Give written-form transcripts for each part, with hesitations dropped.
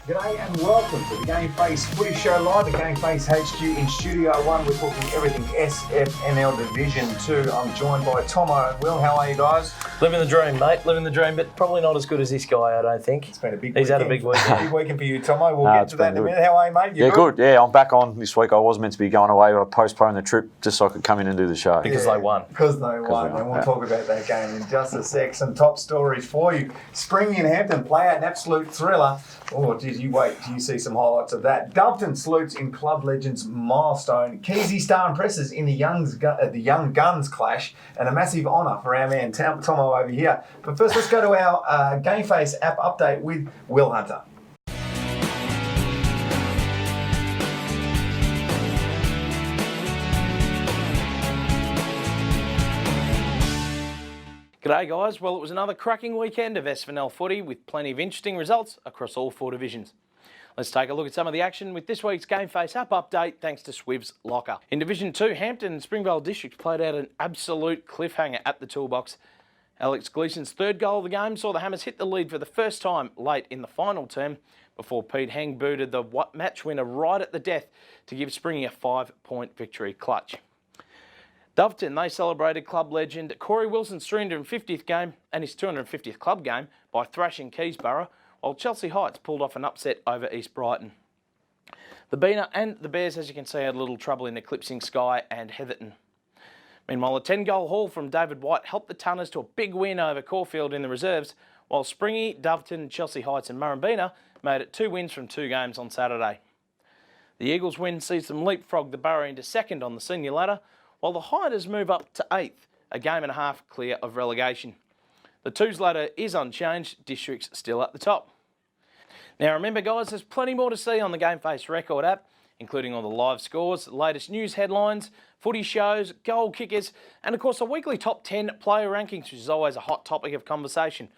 G'day and welcome to the GameFace Footy Show live at GameFace HQ in Studio 1. We're talking everything SFNL Division 2. I'm joined by Tomo and Will. How are you guys? Living the dream, mate. Living the dream, but probably not as good as this guy, I don't think. It's been a big He's weekend. had a big weekend. Big weekend for you, Tomo. We'll get to that in a minute. How are you, mate? You good? Yeah, I'm back on this week. I was meant to be going away, but I postponed the trip just so I could come in and do the show. Because they won. Because they won. And we'll talk about that game in just a sec. Some top stories for you. Springy and Hampton play out an absolute thriller. Oh, did you wait till you see some highlights of that? Doveton salutes in Club Legends milestone. Keezy Star impresses in the Young Guns clash. And a massive honour for our man Tomo over here. But first, let's go to our GameFace app update with Will Hunter. G'day, guys. Well, it was another cracking weekend of SFNL Footy with plenty of interesting results across all four divisions. Let's take a look at some of the action with this week's GameFace app update thanks to Swiv's Locker. In Division 2, Hampton and Springvale Districts played out an absolute cliffhanger at the toolbox. Alex Gleeson's third goal of the game saw the Hammers hit the lead for the first time late in the final term before Pete Heng booted the match winner right at the death to give Springy a 5-point victory clutch. Doveton, they celebrated club legend Corey Wilson's 350th game and his 250th club game by thrashing Keysborough, while Chelsea Heights pulled off an upset over East Brighton. The Beaner and the Bears, as you can see, had a little trouble in eclipsing Skye and Heatherton. Meanwhile, a 10-goal haul from David White helped the Tunners to a big win over Caulfield in the reserves, while Springy, Doveton, Chelsea Heights and Murrumbeena made it 2 wins from 2 games on Saturday. The Eagles' win sees them leapfrog the Borough into second on the senior ladder, while the Hiders move up to 8th, a game and a half clear of relegation. The twos ladder is unchanged, Districts still at the top. Now remember guys, there's plenty more to see on the GameFace Record app, including all the live scores, the latest news headlines, footy shows, goal kickers, and of course a weekly top 10 player rankings, which is always a hot topic of conversation.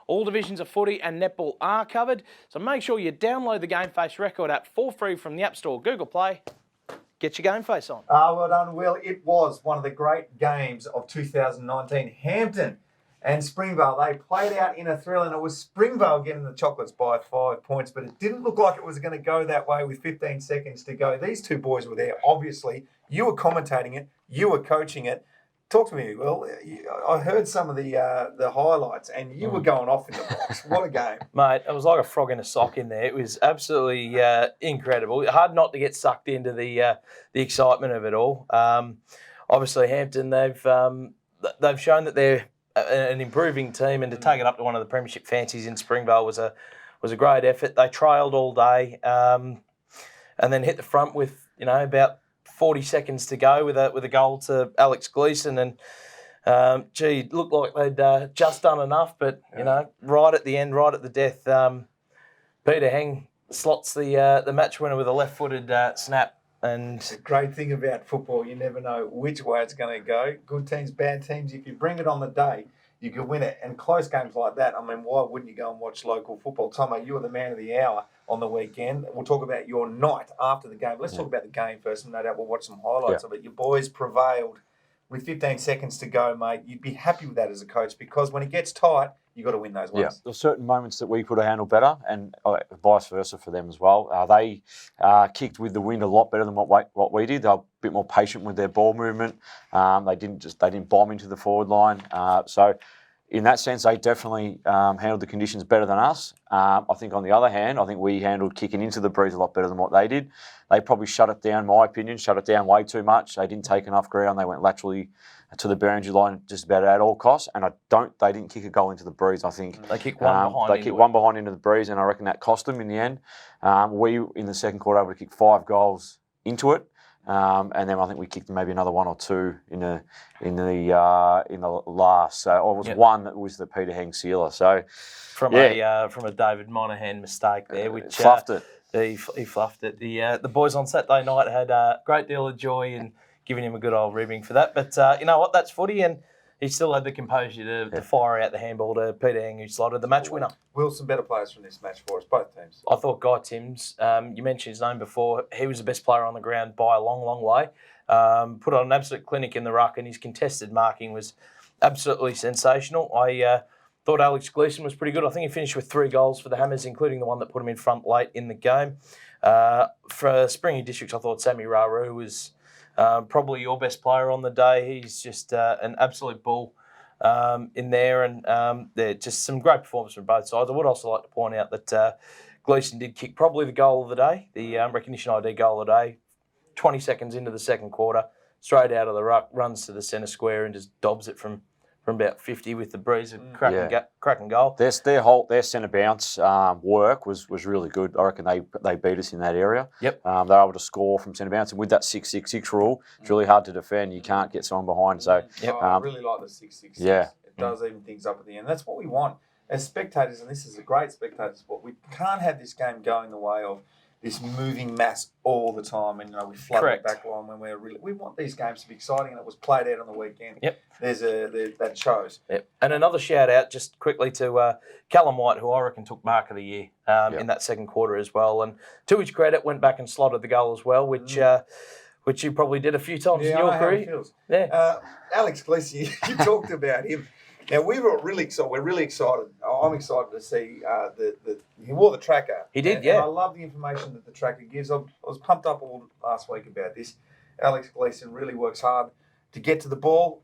All divisions of footy and netball are covered, so make sure you download the GameFace Record app for free from the App Store, Google Play. Get your GameFace on. Well done, Will. It was one of the great games of 2019. Hampton and Springvale, they played out in a thrill, and it was Springvale getting the chocolates by 5 points, but it didn't look like it was going to go that way with 15 seconds to go. These two boys were there, obviously. You were commentating it. You were coaching it. Talk to me, Will. I heard some of the highlights, and you were going off in the box. What a game. Mate, it was like a frog in a sock in there. It was absolutely incredible. Hard not to get sucked into the excitement of it all. Obviously, Hampton, they've shown that they're an improving team, and to take it up to one of the premiership fancies in Springvale was a great effort. They trailed all day, and then hit the front with about 40 seconds to go with a goal to Alex Gleeson, and it looked like they'd just done enough, but right at the end, right at the death, Peter Heng slots the match winner with a left-footed snap. And the great thing about football, you never know which way it's going to go. Good teams, bad teams. If you bring it on the day, you can win it. And close games like that, I mean, why wouldn't you go and watch local football? Tomo, you were the man of the hour on the weekend. We'll talk about your night after the game. Let's talk about the game first, and no doubt we'll watch some highlights of it. Your boys prevailed with 15 seconds to go, mate. You'd be happy with that as a coach, because when it gets tight, you've got to win those ones. Yeah, there's certain moments that we could have handled better, and vice versa for them as well. They kicked with the wind a lot better than what we did. They were a bit more patient with their ball movement. They didn't bomb into the forward line. So in that sense, they definitely handled the conditions better than us. I think on the other hand, I think we handled kicking into the breeze a lot better than what they did. They probably shut it down, in my opinion, way too much. They didn't take enough ground. They went laterally to the boundary line just about at all costs. And they didn't kick a goal into the breeze, I think. They kicked one behind. They kicked one behind into the breeze, and I reckon that cost them in the end. We, in the second quarter, able to kick 5 goals into it. And then I think we kicked maybe another 1 or 2 in the last. So it was one that was the Peter Heng sealer. So from a David Monahan mistake there, which fluffed it. He fluffed it. The boys on Saturday night had a great deal of joy in giving him a good old ribbing for that. But you know what? That's footy, and he still had the composure to fire out the handball to Peter Heng, who slotted the match winner. Wilson, better players from this match for us, both teams. I thought Guy Timms, you mentioned his name before, he was the best player on the ground by a long, long way. Put on an absolute clinic in the ruck, and his contested marking was absolutely sensational. Thought Alex Gleeson was pretty good. I think he finished with 3 goals for the Hammers, including the one that put him in front late in the game. For Springy Districts, I thought Sammy Raru was probably your best player on the day. He's just an absolute bull in there, and they're just some great performance from both sides. I would also like to point out that Gleeson did kick probably the goal of the day, the recognition ID goal of the day, 20 seconds into the second quarter, straight out of the ruck, runs to the centre square and just dobs it from about 50 with the breeze of cracking goal. Their centre bounce work was really good. I reckon they beat us in that area. Yep. They're able to score from centre bounce, and with that 6-6-6 rule, it's really hard to defend. You can't get someone behind. So I really like the 6-6-6. Yeah. It does even things up at the end. That's what we want as spectators, and this is a great spectator sport. We can't have this game going the way of this moving mass all the time, and we flood the back line when we want these games to be exciting, and it was played out on the weekend. Yep. That shows. Yep. And another shout out just quickly to Callum White, who I reckon took mark of the year in that second quarter as well. And to his credit, went back and slotted the goal as well, which you probably did a few times in your career. Yeah. Alex Gleeson, you talked about him. Now we were really excited. We're really excited. I'm excited to see he wore the tracker. He did, and yeah. I love the information that the tracker gives. I was pumped up all last week about this. Alex Gleeson really works hard to get to the ball.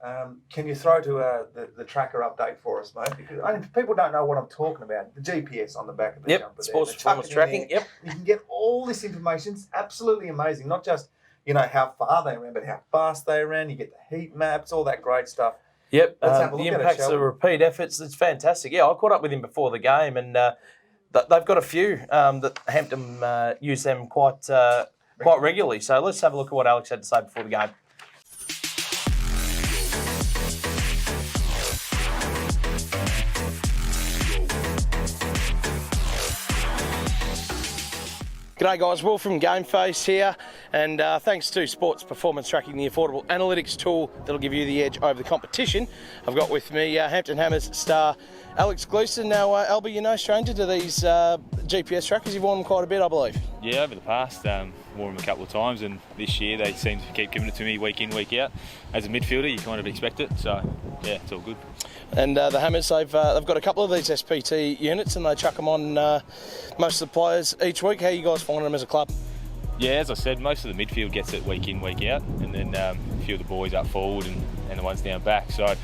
Can you throw to the tracker update for us, mate? Because people don't know what I'm talking about. The GPS on the back of the jumper. Sports performance tracking. Yep. You can get all this information. It's absolutely amazing. Not just how far they ran, but how fast they ran. You get the heat maps, all that great stuff. Yep, the impacts of repeat efforts, it's fantastic. Yeah, I caught up with him before the game, and they've got a few that Hampton use them quite regularly. So let's have a look at what Alex had to say before the game. G'day guys, Will from GameFace here, and thanks to Sports Performance Tracking, the affordable analytics tool that'll give you the edge over the competition, I've got with me Hampton Hammers star Alex Gleeson. Now, Albie, you're no stranger to these GPS trackers. You've worn them quite a bit, I believe. Yeah, over the past, wore them a couple of times, and this year they seem to keep giving it to me week in, week out. As a midfielder, you kind of expect it, so yeah, it's all good. And the Hammers, they've got a couple of these SPT units, and they chuck them on most of the players each week. How are you guys finding them as a club? Yeah, as I said, most of the midfield gets it week in, week out, and then a few of the boys up forward and the ones down back. So a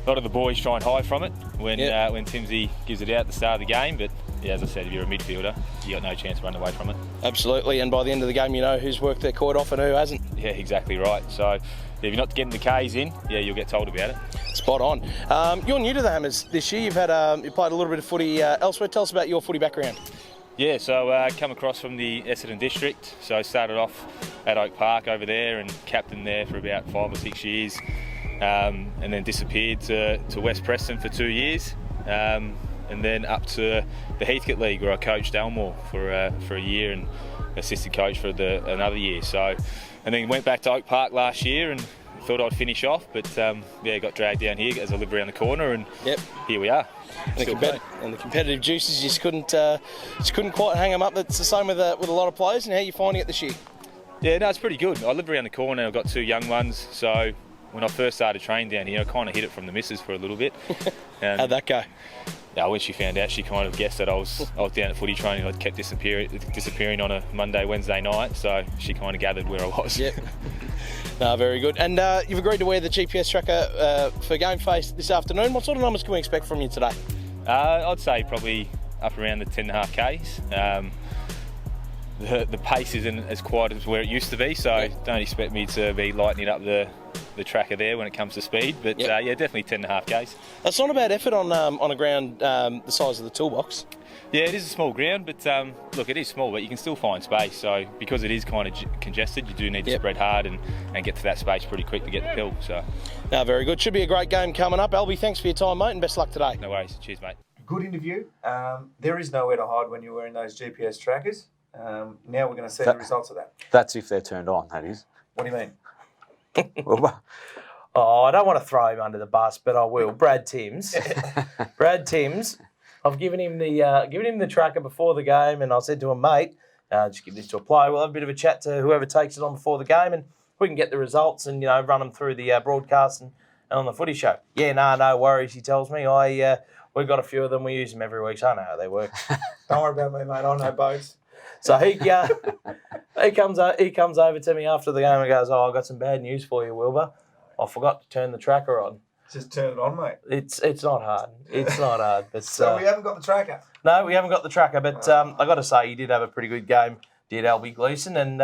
lot of the boys try and hide from it when Timsy gives it out at the start of the game, but yeah, as I said, if you're a midfielder, you got no chance to run away from it. Absolutely, and by the end of the game, you know who's worked their quad off and who hasn't. Yeah, exactly right. So if you're not getting the Ks in, yeah, you'll get told about it. Spot on. You're new to the Hammers this year. You played a little bit of footy elsewhere. Tell us about your footy background. Yeah, so I come across from the Essendon district. So I started off at Oak Park over there and captained there for about 5 or 6 years, and then disappeared to West Preston for 2 years. And then up to the Heathcote League, where I coached Elmore for a year and assistant coach for another year. So, and then went back to Oak Park last year and thought I'd finish off, but got dragged down here as I live around the corner, and here we are. And the competitive juices just couldn't quite hang them up. That's the same with a lot of players. And how are you finding it this year? Yeah, no, it's pretty good. I live around the corner. I've got 2 young ones, so when I first started training down here, I kind of hit it from the missus for a little bit. How'd that go? Yeah, when she found out, she kind of guessed that I was down at footy training. I kept disappearing on a Monday, Wednesday night, so she kind of gathered where I was. Yep. No, very good. And you've agreed to wear the GPS tracker for GameFace this afternoon. What sort of numbers can we expect from you today? I'd say probably up around the 10.5 Ks. The pace isn't as quiet as where it used to be, so don't expect me to be lightening up the tracker there when it comes to speed, but definitely 10.5 Ks. That's not a bad effort on a ground the size of the toolbox. Yeah, it is a small ground, but look, it is small, but you can still find space. So because it is kind of congested, you do need to spread hard and get to that space pretty quick to get the pill. So, no, very good. Should be a great game coming up. Albie, thanks for your time, mate, and best luck today. No worries. Cheers, mate. Good interview. There is nowhere to hide when you're wearing those GPS trackers. Now we're going to see the results of that. That's if they're turned on, that is. What do you mean? I don't want to throw him under the bus, but I will. Brad Timms. I've given him the tracker before the game, and I said to him, mate, just give this to a player. We'll have a bit of a chat to whoever takes it on before the game, and we can get the results and run them through the broadcast and on the footy show. Yeah, no worries. He tells me We've got a few of them. We use them every week, so I know how they work. Don't worry about me, mate. I know boats. So he comes over to me after the game and goes, "Oh, I got some bad news for you, Wilbur. I forgot to turn the tracker on." Just turn it on, mate. It's not hard. It's not hard. But So we haven't got the tracker. no, we haven't got the tracker. But I got to say, he did have a pretty good game. Did Albie Gleeson, and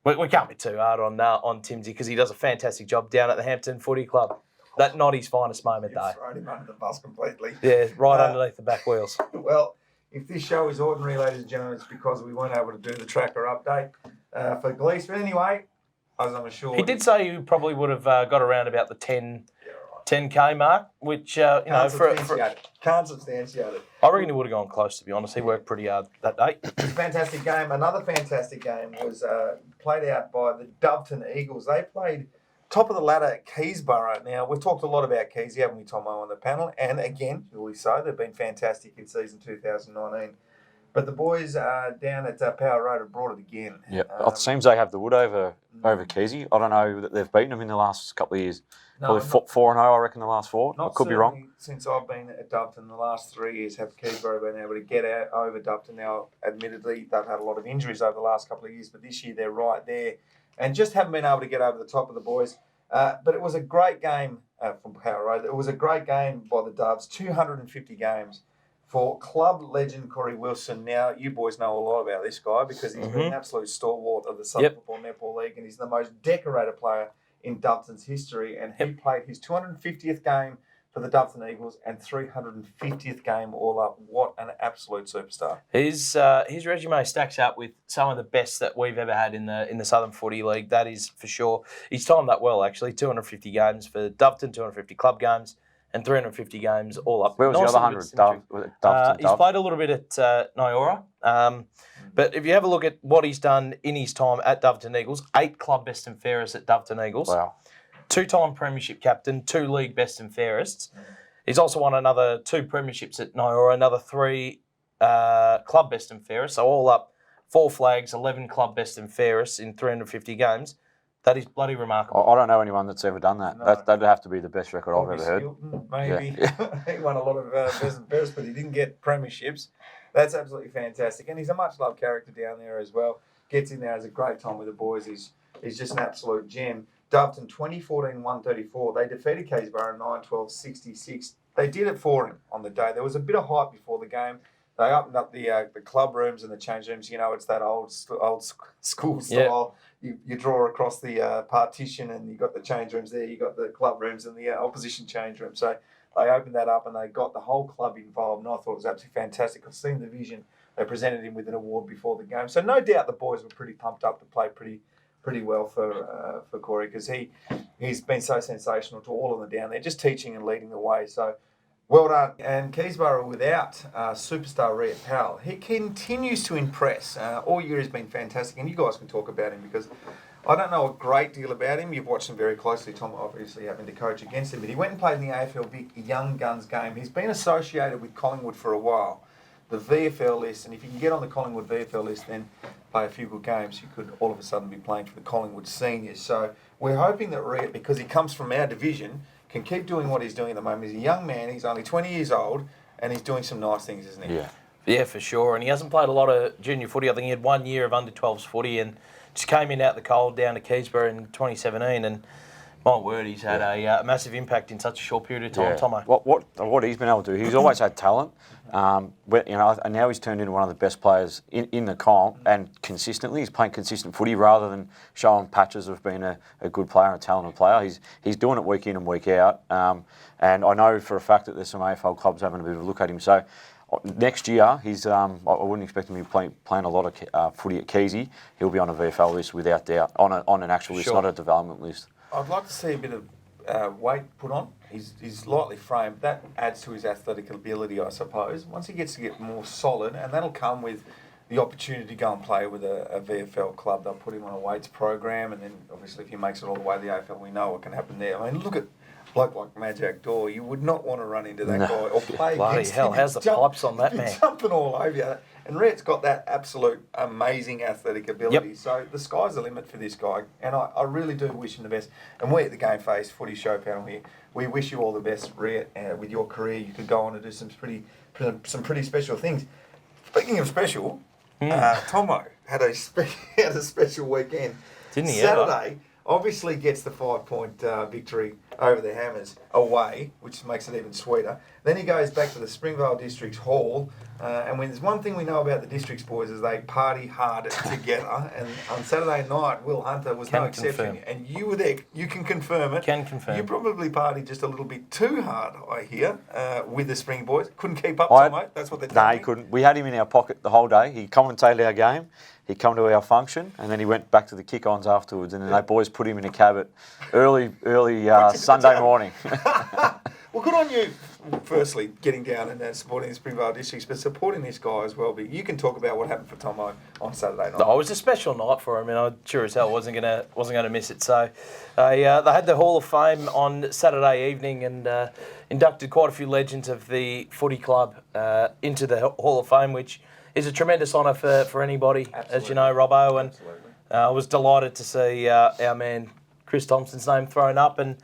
we can't be too hard on Timsy because he does a fantastic job down at the Hampton Footy Club. That not his finest moment You've though. thrown him under the bus completely. Yeah, right underneath the back wheels. Well, if this show is ordinary, ladies and gentlemen, it's because we weren't able to do the tracker update for Gleeson. But anyway, as I'm assured, He did say he probably would have got around about the 10K mark, which can't substantiate it. I reckon he would have gone close. To be honest, he worked pretty hard that day. Fantastic game. Another fantastic game was played out by the Doveton Eagles. They played top of the ladder at Keysborough. Now, we've talked a lot about Keysy, haven't we, Tomo, on the panel? And again, duly so, they've been fantastic in season 2019. But the boys down at Power Road have brought it again. Yeah, it seems they have the wood over Keysy. I don't know that they've beaten them in the last couple of years. Probably 4-0, I reckon, the last 4. I could be wrong. Since I've been at Doveton the last 3 years, have Keysborough been able to get out over Doveton. Now, admittedly, they've had a lot of injuries over the last couple of years, but this year they're right there and just haven't been able to get over the top of the boys. But it was a great game from Power Road. It was a great game by the Doves, 250 games for club legend Corey Wilson. Now, you boys know a lot about this guy because he's been an absolute stalwart of the Southern Football Netball League and he's the most decorated player in Doveton's history. And he played his 250th game for the Doveton Eagles and 350th game all up. What an absolute superstar. His resume stacks up with some of the best that we've ever had in the Southern Footy League. That is for sure. He's timed that well, actually. 250 games for Doveton, 250 club games, and 350 games all up. Where was the other 100? He's played a little bit at Nyora. But if you have a look at what he's done in his time at Doveton Eagles, 8 club best and fairest at Doveton Eagles. Wow. 2-time premiership captain, 2 league best and fairest. He's also won another 2 premierships at Nyora, another 3 club best and fairest. So all up, 4 flags, 11 club best and fairest in 350 games. That is bloody remarkable. I don't know anyone that's ever done that. No. That'd have to be the best record I've ever heard. Hilton, maybe. Yeah. He won a lot of best and fairest, but he didn't get premierships. That's absolutely fantastic. And he's a much-loved character down there as well. Gets in there, has a great time with the boys. He's just an absolute gem. Doveton 2014-134. They defeated Keysborough 9-12-66. They did it for him on the day. There was a bit of hype before the game. They opened up the club rooms and the change rooms. You know, it's that old school style. Yeah. You draw across the partition and you've got the change rooms there. You've got the club rooms and the opposition change room. So they opened that up and they got the whole club involved. And I thought it was absolutely fantastic. I've seen the vision. They presented him with an award before the game. So no doubt the boys were pretty pumped up to play pretty well for Corey because he's been so sensational to all of them down there, just teaching and leading the way. So well done. And Keysborough without superstar Rhett Powell, he continues to impress. All year he's been fantastic, and you guys can talk about him because I don't know a great deal about him. You've watched him very closely, Tom, obviously having to coach against him, but he went and played in the AFL Vic Young Guns game. He's been associated with Collingwood for a while. The VFL list, and if you can get on the Collingwood VFL list, then play a few good games, you could all of a sudden be playing for the Collingwood seniors. So we're hoping that Rhett, because he comes from our division, can keep doing what he's doing at the moment. He's a young man, he's only 20 years old, and he's doing some nice things, isn't he? Yeah, for sure. And he hasn't played a lot of junior footy. I think he had 1 year of under-12s footy and just came in out the cold down to Keysborough in 2017 and my word, he's had a massive impact in such a short period of time, Tomo. What he's been able to do, he's always had talent, and now he's turned into one of the best players in the comp, and consistently, he's playing consistent footy rather than showing patches of being a good player and a talented player. He's doing it week in and week out, and I know for a fact that there's some AFL clubs having a bit of a look at him. So next year, I wouldn't expect him to be playing a lot of footy at Keysy. He'll be on a VFL list without doubt, on an actual list, not a development list. I'd like to see a bit of weight put on. He's lightly framed. That adds to his athletic ability, I suppose. Once he gets to get more solid, and that'll come with the opportunity to go and play with a VFL club. They'll put him on a weights program, and then obviously if he makes it all the way to the AFL, we know what can happen there. I mean, look at a bloke like Majak Dor. You would not want to run into that guy or play Bloody against hell, him. how's the pipes on that man? Jumping all over you. And Rhett's got that absolute amazing athletic ability. So the sky's the limit for this guy. And I really do wish him the best. And we at the GameFace Footy Show panel here, we wish you all the best, Rhett. With your career, you could go on and do some pretty special things. Speaking of special, Tomo had a special weekend. Didn't he Saturday, obviously gets the 5-point victory over the Hammers away, which makes it even sweeter. Then he goes back to the Springvale Districts Hall, and when there's one thing we know about the Districts boys is they party hard together. And on Saturday night, Will Hunter was no exception. And you were there. You can confirm it. Can confirm. You probably partied just a little bit too hard, I hear, with the Spring boys. Couldn't keep up, Tomo. That's what they're telling me. No, he couldn't. We had him in our pocket the whole day. He commentated our game. He come to our function, and then he went back to the kick-ons afterwards. And then they boys put him in a cab at early Sunday morning. Well, good on you, firstly, getting down and supporting the Springvale Districts, but supporting this guy as well. But you can talk about what happened for Tomo on Saturday night. Oh, it was a special night for him, and I sure as hell wasn't gonna miss it. So they had the Hall of Fame on Saturday evening and inducted quite a few legends of the footy club into the Hall of Fame, which is a tremendous honour for anybody, as you know, Robbo. And I was delighted to see our man Chris Thompson's name thrown up and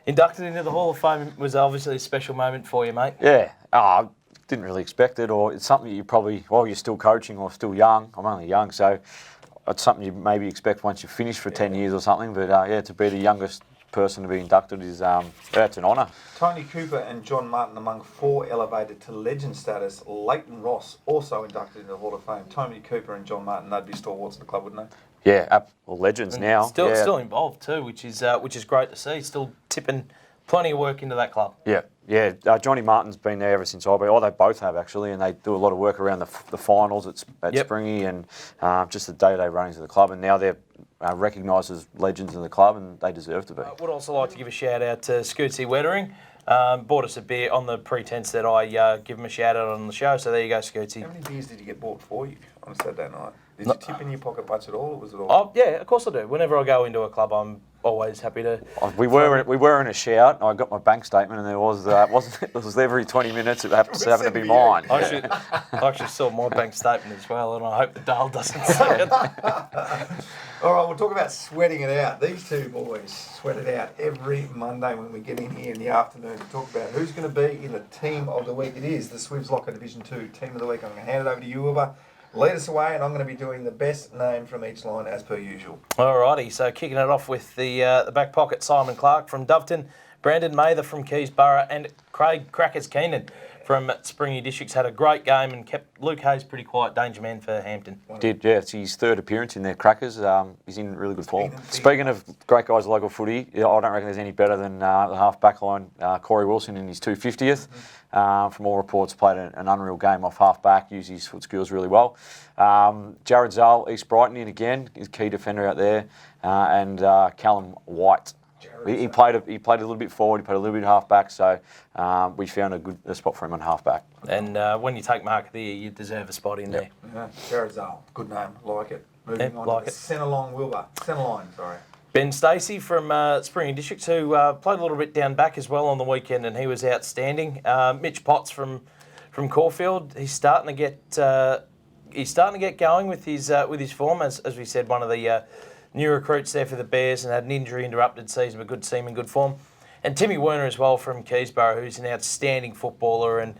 inducted into the Hall of Fame. It was obviously a special moment for you, mate. Yeah. I didn't really expect it, or it's something you probably, while you're still coaching or still young, I'm only young, so it's something you maybe expect once you've finished for 10 years or something. But to be the youngest person to be inducted is it's an honour. Tony Cooper and John Martin among 4 elevated to legend status. Leighton Ross also inducted into the Hall of Fame. Tony Cooper and John Martin, they'd be stalwarts of the club, wouldn't they? Yeah, well, legends now. Still involved too, which is great to see. Still tipping plenty of work into that club. Yeah. Johnny Martin's been there ever since I've been. Oh, they both have actually, and they do a lot of work around the finals at Springy and just the day-to-day runnings of the club. And now they're recognised as legends in the club, and they deserve to be. I would also like to give a shout out to Scootsy Wettering. Bought us a beer on the pretense that I give him a shout out on the show. So there you go, Scootsy. How many beers did you get bought for you on a Saturday night? Did you tip in your pocket much at all, or was it all? Oh yeah, of course I do. Whenever I go into a club, I'm always happy to. We were in a shout. I got my bank statement, and there was it was every 20 minutes. It happened to be mine. I actually saw my bank statement as well, and I hope the Dale doesn't see it. All right, we'll talk about sweating it out. These two boys sweat it out every Monday when we get in here in the afternoon to talk about who's going to be in the team of the week. It is the Swivs Locker Division 2 team of the week. I'm going to hand it over to you, Uber. Lead us away, and I'm going to be doing the best name from each line as per usual. Alrighty, so kicking it off with the back pocket, Simon Clark from Doveton, Brandon Mather from Keysborough, and Craig Crackers Keenan from Springy Districts. Had a great game and kept Luke Hayes pretty quiet, danger man for Hampton. It's his third appearance in their Crackers. He's in really good form. Speaking of great guys local footy, I don't reckon there's any better than the half back line, Corey Wilson in his 250th. From all reports, played an unreal game off half back, used his foot skills really well. Jared Zal, East Brighton in again, is key defender out there, and Callum White. He played a little bit forward, he played a little bit half back, so we found a good spot for him on half back. And when you take Mark of the Year, you deserve a spot in there. Yeah. Jared Zal, good name, like it. Moving on to the centre line, sorry. Ben Stacey from Springy Districts, who played a little bit down back as well on the weekend, and he was outstanding. Mitch Potts from Caulfield, he's starting to get going with his form, as we said, one of the new recruits there for the Bears, and had an injury interrupted season, but good team in good form. And Timmy Werner as well from Keysborough, who's an outstanding footballer and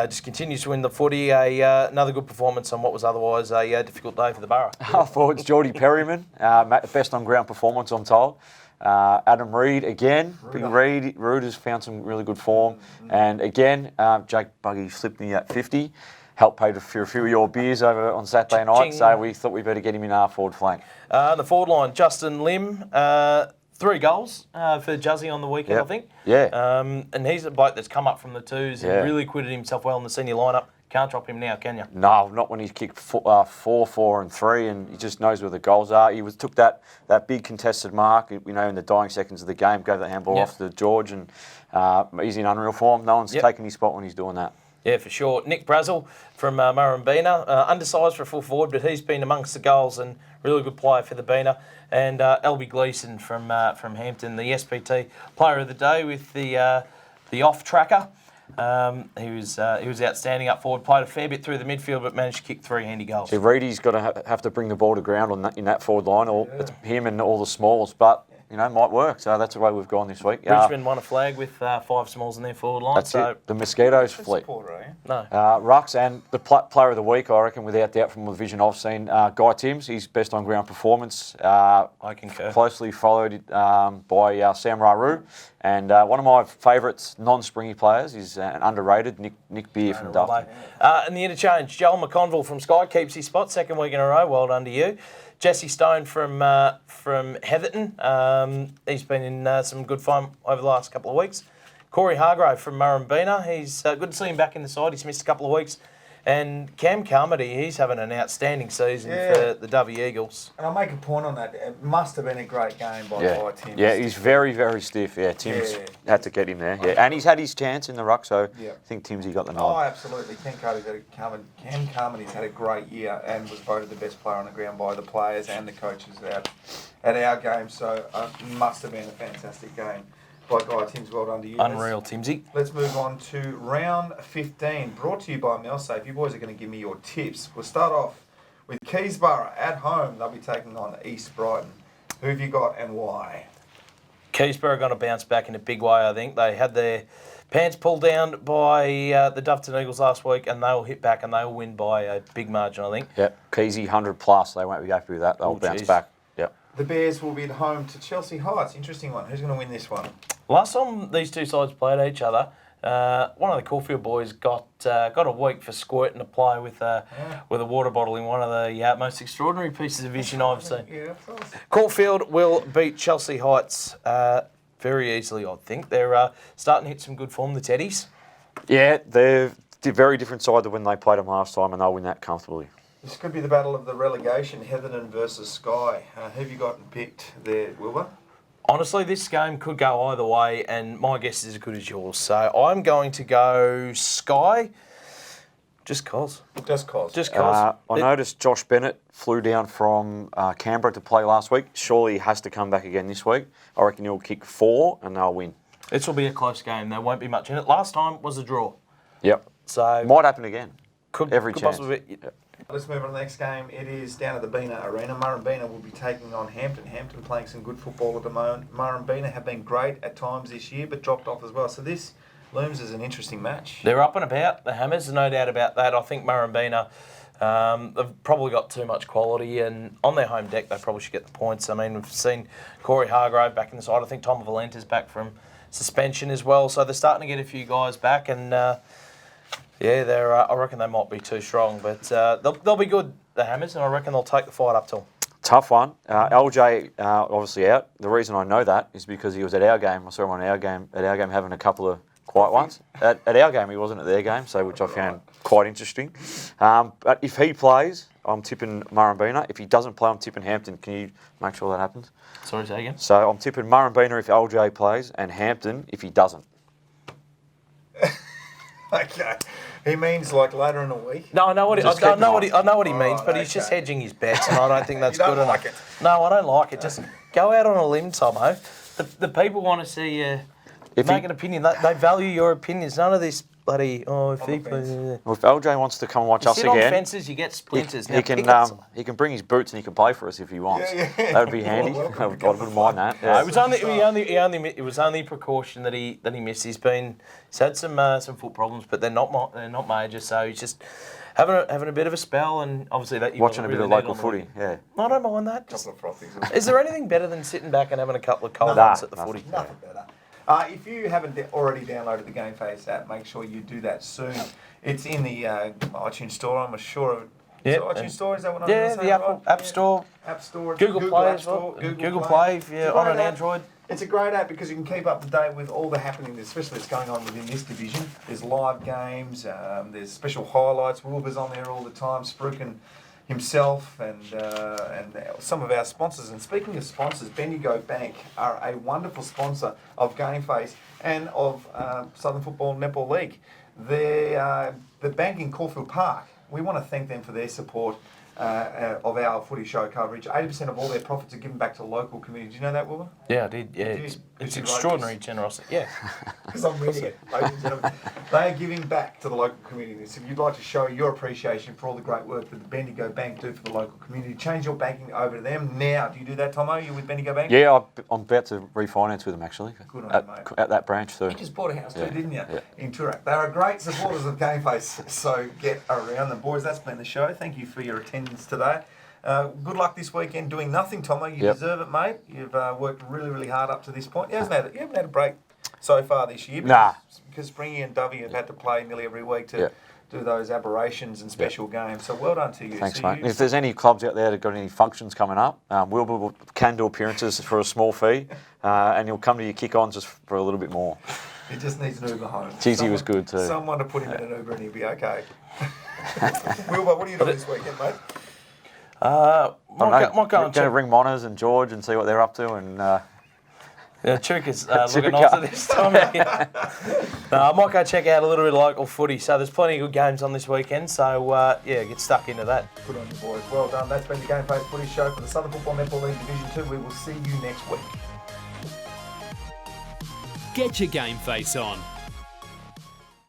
just continues to win the footy. Another good performance on what was otherwise a difficult day for the Borough. Half forwards, Geordie Perryman, best on ground performance, I'm told. Adam Reid again. Big Reid has found some really good form. And again, Jake Buggy slipped me at 50. Helped pay for a few of your beers over on Saturday night, so we thought we better get him in our forward flank. The forward line, Justin Lim, 3 goals for Juzzy on the weekend, I think. Yeah. And he's a bloke that's come up from the twos and really acquitted himself well in the senior lineup. Can't drop him now, can you? No, not when he's kicked 4, 4 and 3, and he just knows where the goals are. He took that big contested mark, in the dying seconds of the game, gave the handball off to George, and he's in unreal form. No one's taking his spot when he's doing that. Yeah, for sure. Nick Brazel from Murrumbina, undersized for a full forward, but he's been amongst the goals and really good player for the Beena. And Albie Gleeson from Hampton, the SPT Player of the Day with the off tracker. He was outstanding up forward, played a fair bit through the midfield, but managed to kick 3 handy goals. See, Reedy's got to have to bring the ball to ground in that forward line, or it's him and all the smalls, but might work. So that's the way we've gone this week. Richmond won a flag with 5 smalls in their forward line. That's it. The Mosquitoes fleet. No. Rux, and the player of the week, I reckon, without doubt, from the division I've seen, Guy Timms, his best on ground performance. I concur. Closely followed by Sam Raru. And one of my favourites, non-springy players, is an underrated Nick Beer from Duff. And the interchange, Joel McConville from Sky keeps his spot, 2nd week in a row. Well done to you. Jesse Stone from Heatherton. He's been in some good form over the last couple of weeks. Corey Hargrove from Murrumbina. He's good to see him back in the side. He's missed a couple of weeks. And Cam Carmody, he's having an outstanding season for the W Eagles. And I'll make a point on that. It must have been a great game by Timms. Yeah, he's very, very stiff. Yeah, Timms had to get him there. Yeah, and he's had his chance in the ruck, so I think Timmsy got the nod. Oh, absolutely. Cam Carmody's had a great year and was voted the best player on the ground by the players and the coaches at our game. So it must have been a fantastic game by Guy Timms. Well done to you. Unreal, Timsy. Let's move on to round 15, brought to you by Melsafe. You boys are going to give me your tips. We'll start off with Keysborough at home. They'll be taking on East Brighton. Who have you got and why? Keysborough are going to bounce back in a big way, I think. They had their pants pulled down by the Doveton Eagles last week, and they'll hit back and they'll win by a big margin, I think. Yep, Keysy 100 plus. They won't be happy with that. They'll bounce back. Yep. The Bears will be at home to Chelsea Heights. Interesting one. Who's going to win this one? Last time these two sides played each other, one of the Caulfield boys got a week for squirting a play with a water bottle in one of the most extraordinary pieces of vision I've seen. Yeah, that's awesome. Caulfield will beat Chelsea Heights very easily, I think. They're starting to hit some good form, the Teddies. Yeah, they're a very different side to when they played them last time, and they'll win that comfortably. This could be the battle of the relegation, Heatherton versus Sky. Who have you got and picked there, Wilbur? Honestly, this game could go either way, and my guess is as good as yours. So I'm going to go Sky. Just cause. Just cause. Just cause. I noticed Josh Bennett flew down from Canberra to play last week. Surely he has to come back again this week. I reckon he'll kick 4 and they'll win. This will be a close game. There won't be much in it. Last time was a draw. Yep. So might happen again. Every chance. Yep. Let's move on to the next game. It is down at the Bina Arena. Murrumbina will be taking on Hampton. Hampton playing some good football at the moment. Murrumbina have been great at times this year, but dropped off as well. So this looms as an interesting match. They're up and about, the Hammers, no doubt about that. I think Murrumbina, they've probably got too much quality, and on their home deck, they probably should get the points. I mean, we've seen Corey Hargrove back in the side. I think Tom Valenta's back from suspension as well. So they're starting to get a few guys back, and I reckon they might be too strong, but they'll be good, the Hammers, and I reckon they'll take the fight up to them. Tough one. LJ obviously out. The reason I know that is because he was at our game. I saw him on our game having a couple of quiet ones. At our game, he wasn't at their game, so which I found quite interesting. But if he plays, I'm tipping Murrumbina. If he doesn't play, I'm tipping Hampton. Can you make sure that happens? Sorry, say again? So I'm tipping Murrumbina if LJ plays, and Hampton if he doesn't. Okay. He means like later in the week? No, I know what he means, but he's just hedging his bets, and I don't think that's good enough. It. No, I don't like it. Just go out on a limb, Tomo. The people want to see you make an opinion. They value your opinions. None of this bloody if he plays. Well, if LJ wants to come and watch us sit again, on fences, you get splinters. he can bring his boots and he can play for us if he wants. That would be handy. I wouldn't mind that. Yeah. It was only precaution that he missed. He's had some foot problems, but they're not major. So he's just having a bit of a spell, and obviously that watching a bit of local footy. Yeah, I don't mind that. Is there anything better than sitting back and having a couple of cold ones at the footy? Nothing better. If you haven't already downloaded the GameFace app, make sure you do that soon. It's in the iTunes Store, I'm sure. Yeah, iTunes Store, is that what I'm saying? saying? Yeah, the App Store. App Store. Google Play App as well. Store, Google Play on an Android. It's a great app because you can keep up to date with all the happening, especially what's going on within this division. There's live games, there's special highlights. Wilbur's on there all the time, Spruiken himself, and some of our sponsors. And speaking of sponsors, Bendigo Bank are a wonderful sponsor of GameFace and of Southern Football Netball League. They're the bank in Caulfield Park. We want to thank them for their support of our footy show coverage. 80% of all their profits are given back to local communities. Do you know that, Wilbur? Yeah, I did. Yeah, You did. it's Did you extraordinary write this? generosity. Yeah. Because I'm reading it, ladies and gentlemen. They are giving back to the local community. So if you'd like to show your appreciation for all the great work that the Bendigo Bank do for the local community, change your banking over to them now. Do you do that, Tomo? You with Bendigo Bank? Yeah, I'm about to refinance with them actually. Good on at, you, mate. at that branch too. You just bought a house too, Yeah, didn't you? yeah. In Toorak. They are great supporters of GameFace, so get around them. Boys, that's been the show. Thank you for your attendance today. Good luck this weekend doing nothing, Tomo. You Yep. deserve it, mate. You've worked really, really hard up to this point. You haven't had a break so far this year. Nah. Because Springy and Dovey have had to play nearly every week to Yep. do those aberrations and special games. So well done to you. Thanks, So mate. you- If there's any clubs out there that got any functions coming up, Wilbur can do appearances for a small fee, and he'll come to your kick-ons just for a little bit more. He just needs an Uber home. Jeez, he was good too. Someone to put him in an Uber and he'll be okay. Wilbur, what are you doing this weekend, mate? Might go and going to check. ring Monners and George and see what they're up to, and Yeah, Chuka's looking Chuka. nicer this time. No, I might go check out a little bit of local footy. So there's plenty of good games on this weekend. So get stuck into that. Good on you, boys. Well done. That's been the GameFace Footy Show for the Southern Football Netball League Division 2. We will see you next week. Get your game face on.